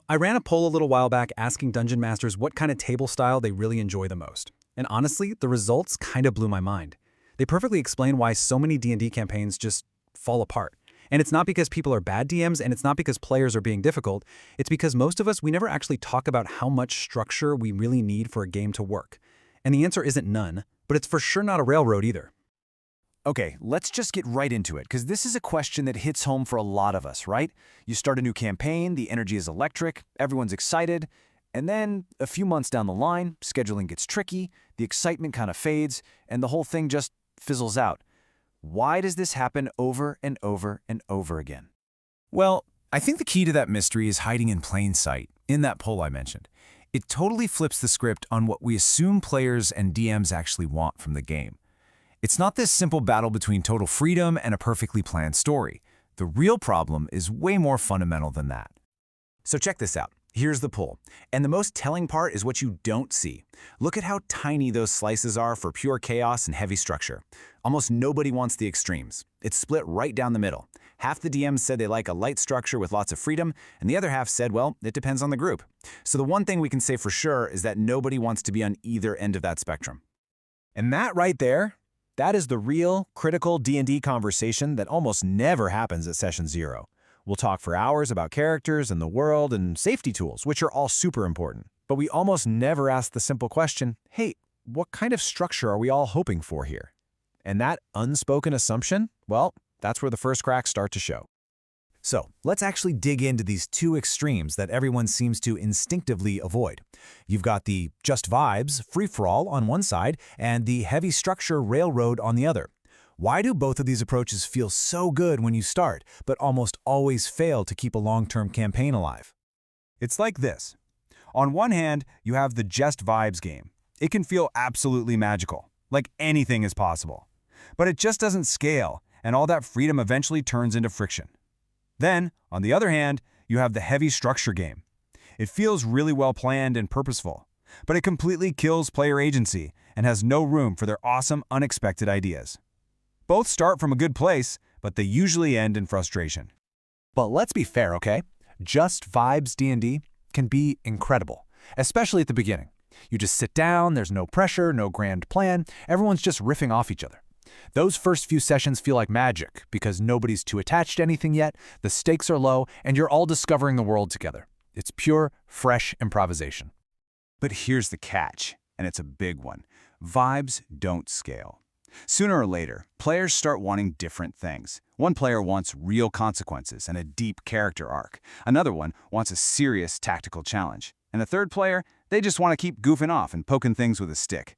I ran a poll a little while back asking dungeon masters what kind of table style they really enjoy the most. And honestly, the results kind of blew my mind. They perfectly explain why so many D&D campaigns just fall apart. And it's not because people are bad DMs, and it's not because players are being difficult. It's because most of us, we never actually talk about how much structure we really need for a game to work. And the answer isn't none, but it's for sure not a railroad either. Okay, let's just get right into it, because this is a question that hits home for a lot of us, right? You start a new campaign, the energy is electric, everyone's excited, and then a few months down the line, scheduling gets tricky, the excitement kind of fades, and the whole thing just fizzles out. Why does this happen over and over and over again? Well, I think the key to that mystery is hiding in plain sight, in that poll I mentioned. It totally flips the script on what we assume players and DMs actually want from the game. It's not this simple battle between total freedom and a perfectly planned story. The real problem is way more fundamental than that. So check this out. Here's the poll. And the most telling part is what you don't see. Look at how tiny those slices are for pure chaos and heavy structure. Almost nobody wants the extremes. It's split right down the middle. Half the DMs said they like a light structure with lots of freedom, and the other half said, well, it depends on the group. So the one thing we can say for sure is that nobody wants to be on either end of that spectrum. And that right there, that is the real, critical D&D conversation that almost never happens at Session 0. We'll talk for hours about characters and the world and safety tools, which are all super important. But we almost never ask the simple question, hey, what kind of structure are we all hoping for here? And that unspoken assumption, well, that's where the first cracks start to show. So let's actually dig into these two extremes that everyone seems to instinctively avoid. You've got the just vibes, free-for-all on one side, and the heavy structure railroad on the other. Why do both of these approaches feel so good when you start, but almost always fail to keep a long-term campaign alive? It's like this. On one hand, you have the just vibes game. It can feel absolutely magical, like anything is possible. But it just doesn't scale, and all that freedom eventually turns into friction. Then, on the other hand, you have the heavy structure game. It feels really well planned and purposeful, but it completely kills player agency and has no room for their awesome, unexpected ideas. Both start from a good place, but they usually end in frustration. But let's be fair, okay? Just vibes D&D can be incredible, especially at the beginning. You just sit down, there's no pressure, no grand plan, everyone's just riffing off each other. Those first few sessions feel like magic because nobody's too attached to anything yet, the stakes are low, and you're all discovering the world together. It's pure, fresh improvisation. But here's the catch, and it's a big one. Vibes don't scale. Sooner or later, players start wanting different things. One player wants real consequences and a deep character arc. Another one wants a serious tactical challenge. And a third player, they just want to keep goofing off and poking things with a stick.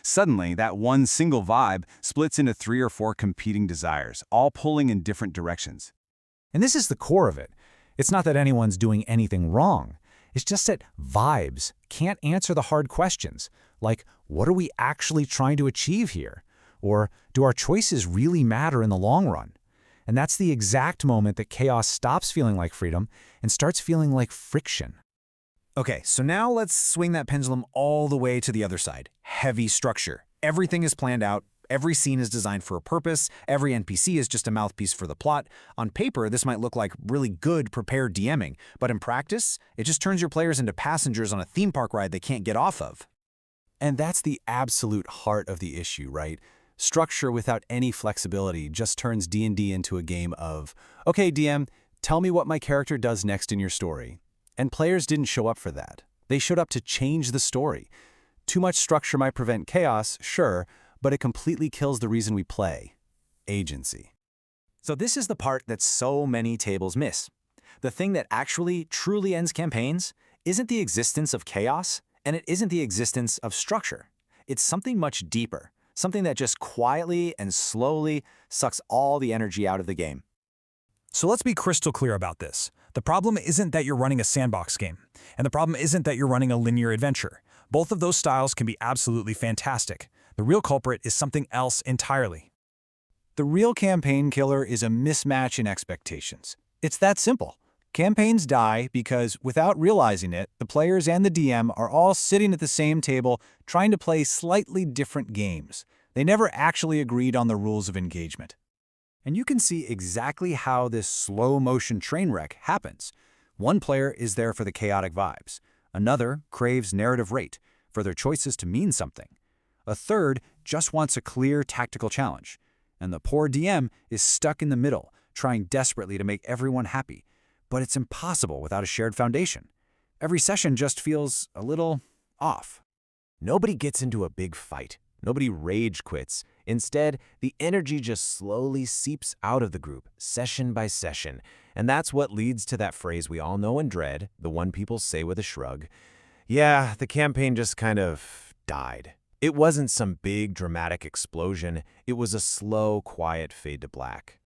Suddenly, that one single vibe splits into 3 or 4 competing desires, all pulling in different directions. And this is the core of it. It's not that anyone's doing anything wrong. It's just that vibes can't answer the hard questions, like what are we actually trying to achieve here? Or do our choices really matter in the long run? And that's the exact moment that chaos stops feeling like freedom and starts feeling like friction. Okay, so now let's swing that pendulum all the way to the other side. Heavy structure. Everything is planned out. Every scene is designed for a purpose. Every NPC is just a mouthpiece for the plot. On paper, this might look like really good, prepared DMing, but in practice, it just turns your players into passengers on a theme park ride they can't get off of. And that's the absolute heart of the issue, right? Structure without any flexibility just turns D&D into a game of, okay, DM, tell me what my character does next in your story. And players didn't show up for that. They showed up to change the story. Too much structure might prevent chaos, sure, but it completely kills the reason we play: agency. So this is the part that so many tables miss. The thing that actually, truly ends campaigns isn't the existence of chaos, and it isn't the existence of structure. It's something much deeper, something that just quietly and slowly sucks all the energy out of the game. So let's be crystal clear about this. The problem isn't that you're running a sandbox game, and the problem isn't that you're running a linear adventure. Both of those styles can be absolutely fantastic. The real culprit is something else entirely. The real campaign killer is a mismatch in expectations. It's that simple. Campaigns die because, without realizing it, the players and the DM are all sitting at the same table trying to play slightly different games. They never actually agreed on the rules of engagement. And you can see exactly how this slow-motion train wreck happens. One player is there for the chaotic vibes. Another craves narrative rate, for their choices to mean something. A third just wants a clear tactical challenge. And the poor DM is stuck in the middle, trying desperately to make everyone happy. But it's impossible without a shared foundation. Every session just feels a little off. Nobody gets into a big fight. Nobody rage quits. Instead, the energy just slowly seeps out of the group, session by session. And that's what leads to that phrase we all know and dread, the one people say with a shrug. Yeah, the campaign just kind of died. It wasn't some big dramatic explosion. It was a slow, quiet fade to black.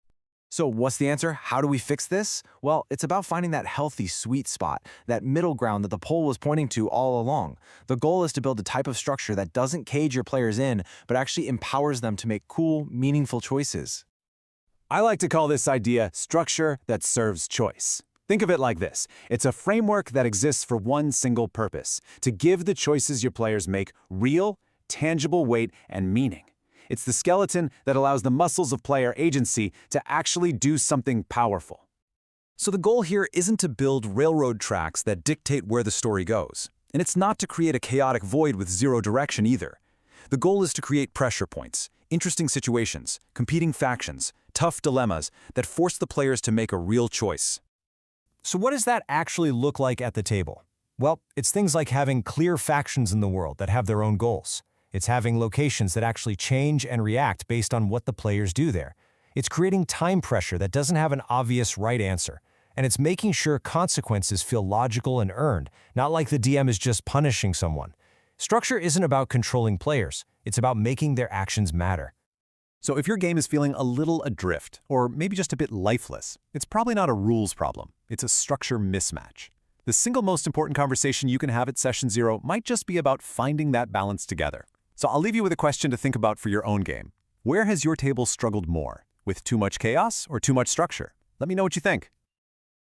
So what's the answer? How do we fix this? Well, it's about finding that healthy sweet spot, that middle ground that the poll was pointing to all along. The goal is to build a type of structure that doesn't cage your players in, but actually empowers them to make cool, meaningful choices. I like to call this idea structure that serves choice. Think of it like this. It's a framework that exists for one single purpose, to give the choices your players make real, tangible weight and meaning. It's the skeleton that allows the muscles of player agency to actually do something powerful. So the goal here isn't to build railroad tracks that dictate where the story goes. And it's not to create a chaotic void with zero direction either. The goal is to create pressure points, interesting situations, competing factions, tough dilemmas that force the players to make a real choice. So what does that actually look like at the table? Well, it's things like having clear factions in the world that have their own goals. It's having locations that actually change and react based on what the players do there. It's creating time pressure that doesn't have an obvious right answer. And it's making sure consequences feel logical and earned, not like the DM is just punishing someone. Structure isn't about controlling players. It's about making their actions matter. So if your game is feeling a little adrift, or maybe just a bit lifeless, it's probably not a rules problem. It's a structure mismatch. The single most important conversation you can have at Session Zero might just be about finding that balance together. So I'll leave you with a question to think about for your own game. Where has your table struggled more? With too much chaos or too much structure? Let me know what you think.